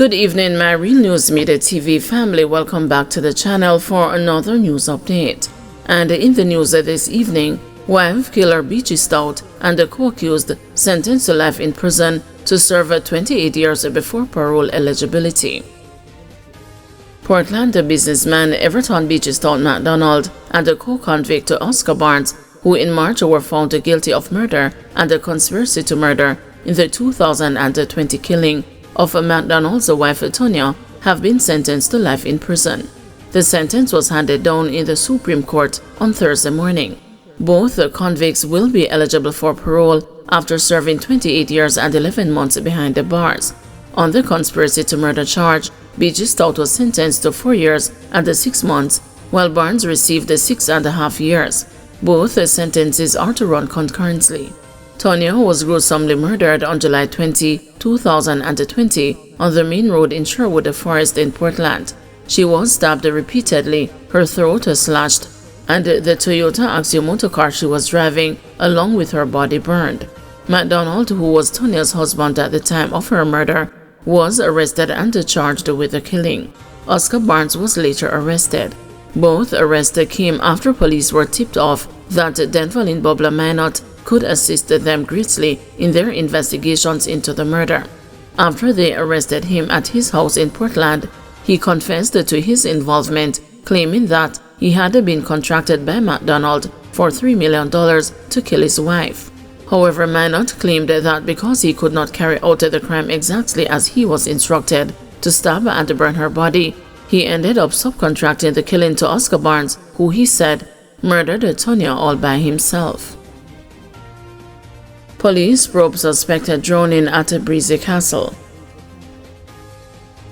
Good evening, my Real News Midday TV family. Welcome back to the channel for another news update. And in the news this evening, wife killer Beachy Stout and the co-accused sentenced to life in prison to serve 28 years before parole eligibility. Portland businessman Everton Beachy Stout MacDonald and the co-convict Oscar Barnes, who in March were found guilty of murder and a conspiracy to murder in the 2020 killing of MacDonald's wife Tonya, have been sentenced to life in prison. The sentence was handed down in the Supreme Court on Thursday morning. Both convicts will be eligible for parole after serving 28 years and 11 months behind the bars. On the conspiracy to murder charge, Beachy Stout was sentenced to 4 years and 6 months, while Barnes received 6.5 years. Both sentences are to run concurrently. Tonya was gruesomely murdered on July 20, 2020 on the main road in Sherwood Forest in Portland. She was stabbed repeatedly, her throat slashed, and the Toyota Axio motorcar she was driving, along with her body, burned. MacDonald, who was Tonya's husband at the time of her murder, was arrested and charged with the killing. Oscar Barnes was later arrested. Both arrests came after police were tipped off that Denvalin Bobla Minot could assist them greatly in their investigations into the murder. After they arrested him at his house in Portland, he confessed to his involvement, claiming that he had been contracted by MacDonald for $3 million to kill his wife. However, Minot claimed that because he could not carry out the crime exactly as he was instructed to stab and burn her body, he ended up subcontracting the killing to Oscar Barnes, who he said murdered Tonya all by himself. Police probe suspected droning at a Breezy Castle.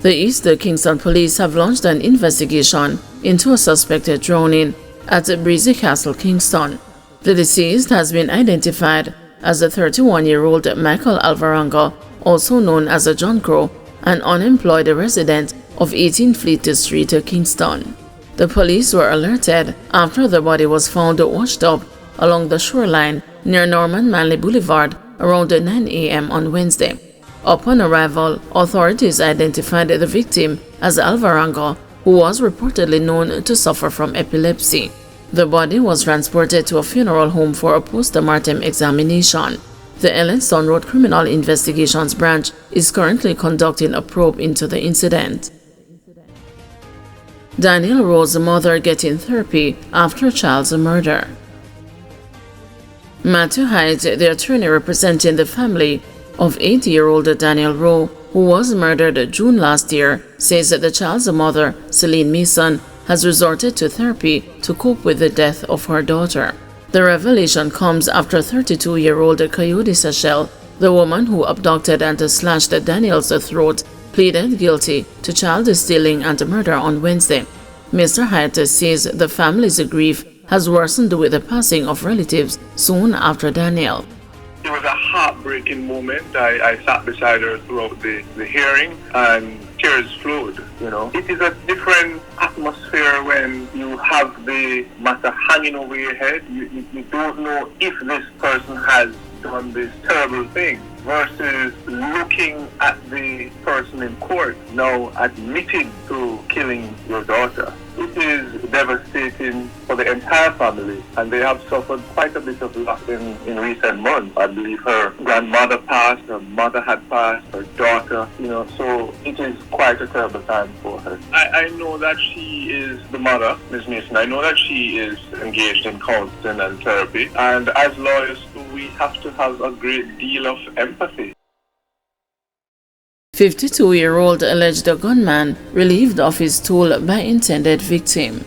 The East Kingston police have launched an investigation into a suspected droning at Breezy Castle, Kingston. The deceased has been identified as the 31-year-old Michael Alvarenga, also known as John Crow, an unemployed resident of 18 Fleet Street, Kingston. The police were alerted after the body was found washed up along the shoreline near Norman Manley Boulevard around 9 a.m. on Wednesday. Upon arrival, authorities identified the victim as Alvarenga, who was reportedly known to suffer from epilepsy. The body was transported to a funeral home for a post-mortem examination. The Ellenstone Road Criminal Investigations Branch is currently conducting a probe into the incident. Daniel Rowe's mother getting therapy after child's murder. Matthew Hyde, the attorney representing the family of 80-year-old Daniel Rowe, who was murdered June last year, says that the child's mother, Celine Mason, has resorted to therapy to cope with the death of her daughter. The revelation comes after 32-year-old Coyote Sachel, the woman who abducted and slashed Daniel's throat, pleaded guilty to child stealing and murder on Wednesday. Mr. Hyde says the family's grief has worsened with the passing of relatives soon after Daniel. It was a heartbreaking moment. I sat beside her throughout the hearing and tears flowed, It is a different atmosphere when you have the matter hanging over your head. You don't know if this person has done this terrible thing versus looking at the person in court now admitting to killing your daughter. It is devastating for the entire family, and they have suffered quite a bit of loss in recent months. I believe her grandmother passed, her mother had passed, her daughter, so it is quite a terrible time for her. I know that she is the mother, Ms. Mason. I know that she is engaged in counseling and therapy, and as lawyers, we have to have a great deal of empathy. 52-year-old alleged gunman relieved of his tool by intended victim.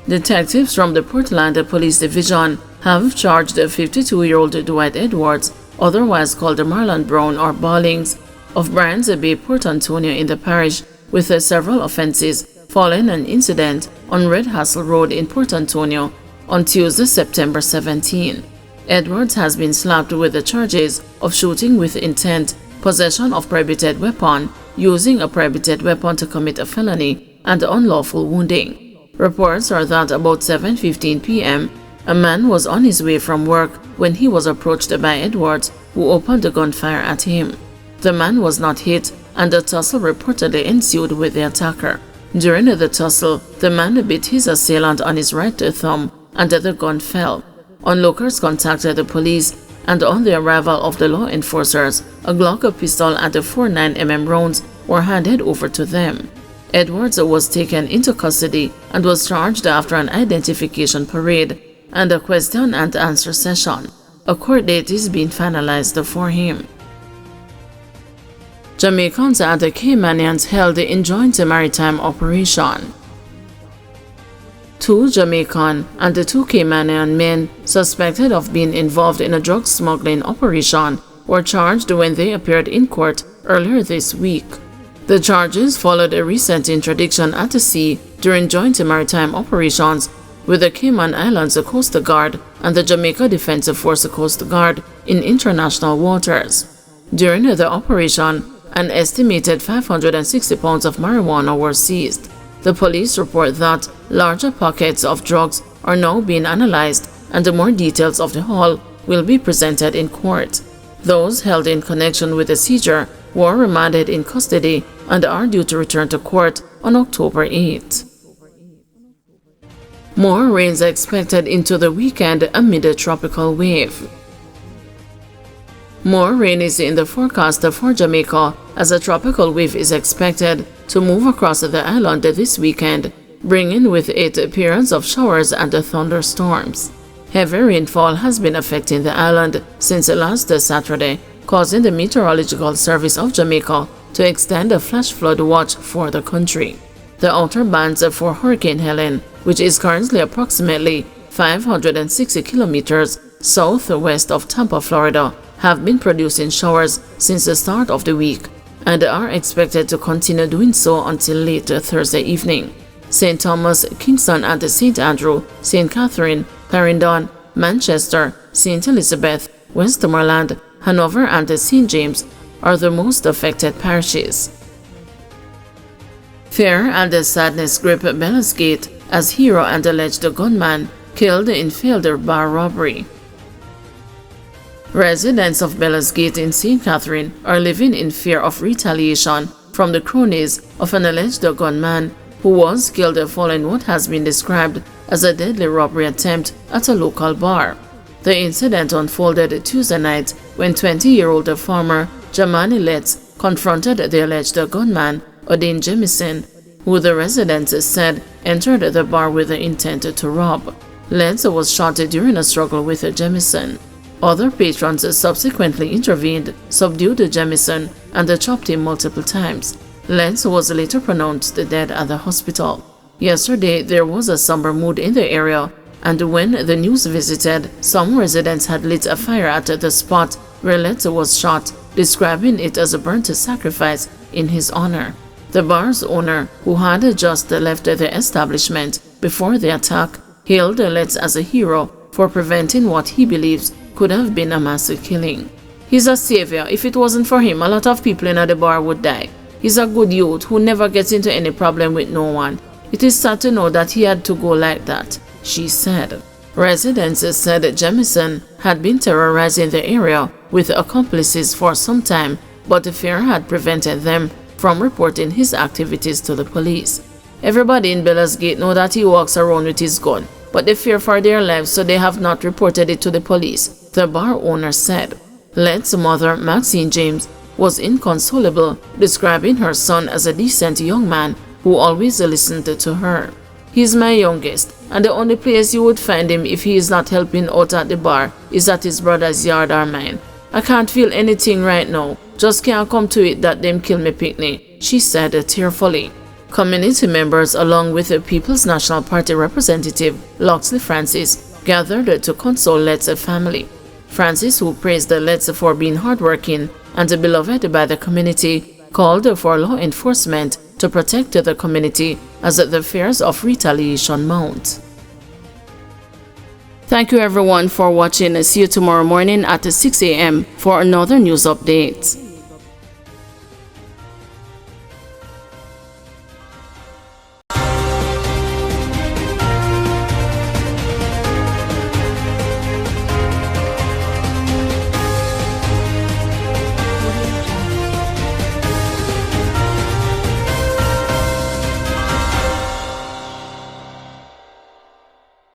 Detectives from the Portland Police Division have charged 52-year-old Dwight Edwards, otherwise called Marlon Brown or Ballings, of Bryans Bay, Port Antonio in the parish, with several offenses following an incident on Red Hassel Road in Port Antonio on Tuesday, September 17. Edwards has been slapped with the charges of shooting with intent, possession of prohibited weapon, using a prohibited weapon to commit a felony, and unlawful wounding. Reports are that about 7:15 p.m., a man was on his way from work when he was approached by Edwards, who opened a gunfire at him. The man was not hit, and a tussle reportedly ensued with the attacker. During the tussle, the man bit his assailant on his right thumb, and the gun fell. Onlookers contacted the police, and on the arrival of the law enforcers, a Glock pistol and 4 9mm rounds were handed over to them. Edwards was taken into custody and was charged after an identification parade and a question and answer session. A court date is being finalized for him. Jamaicans and Caymanians held in joint maritime operation. 2 Jamaican and 2 Caymanian men suspected of being involved in a drug smuggling operation were charged when they appeared in court earlier this week. The charges followed a recent interdiction at the sea during joint maritime operations with the Cayman Islands Coast Guard and the Jamaica Defense Force Coast Guard in international waters. During the operation, an estimated 560 pounds of marijuana were seized. The police report that larger pockets of drugs are now being analyzed, and more details of the haul will be presented in court. Those held in connection with the seizure were remanded in custody and are due to return to court on October 8. More rains expected into the weekend amid a tropical wave. More rain is in the forecast for Jamaica as a tropical wave is expected to move across the island this weekend, bringing with it appearance of showers and thunderstorms. Heavy rainfall has been affecting the island since last Saturday, causing the Meteorological Service of Jamaica to extend a flash flood watch for the country. The outer bands for Hurricane Helen, which is currently approximately 560 kilometers southwest of Tampa, Florida, have been producing showers since the start of the week and are expected to continue doing so until late Thursday evening. St. Thomas, Kingston and St. Andrew, St. Catherine, Clarendon, Manchester, St. Elizabeth, Westmoreland, Hanover and St. James are the most affected parishes. Fear and sadness grip Gate as hero and alleged gunman killed in failed bar robbery. Residents of Gate in St. Catherine are living in fear of retaliation from the cronies of an alleged gunman who was killed following what has been described as a deadly robbery attempt at a local bar. The incident unfolded Tuesday night when 20-year-old farmer Jamani Letts confronted the alleged gunman, Odin Jamison, who the residents said entered the bar with the intent to rob. Letts was shot during a struggle with Jamison. Other patrons subsequently intervened, subdued Jamison, and chopped him multiple times. Letts was later pronounced dead at the hospital. Yesterday, there was a somber mood in the area, and when the news visited, some residents had lit a fire at the spot where Letts was shot, describing it as a burnt sacrifice in his honor. The bar's owner, who had just left the establishment before the attack, hailed Letts as a hero for preventing what he believes could have been a mass killing. He's a savior. If it wasn't for him, a lot of people in the bar would die. He's a good youth who never gets into any problem with no one. It is sad to know that he had to go like that, she said. Residents said Jamison had been terrorizing the area with accomplices for some time, but the fear had prevented them from reporting his activities to the police. Everybody in Gate know that he walks around with his gun, but they fear for their lives, so they have not reported it to the police, the bar owner said. Let's mother, Maxine James, was inconsolable, describing her son as a decent young man who always listened to her. He's my youngest, and the only place you would find him if he is not helping out at the bar is at his brother's yard or mine. I can't feel anything right now, just can't come to it that them kill me picnic, she said tearfully. Community members along with the People's National Party representative Loxley Francis gathered to console Letts' family. Francis, who praised Letts for being hardworking and beloved by the community, called for law enforcement to protect the community as the fears of retaliation mount. Thank you everyone for watching. See you tomorrow morning at 6 a.m. for another news update.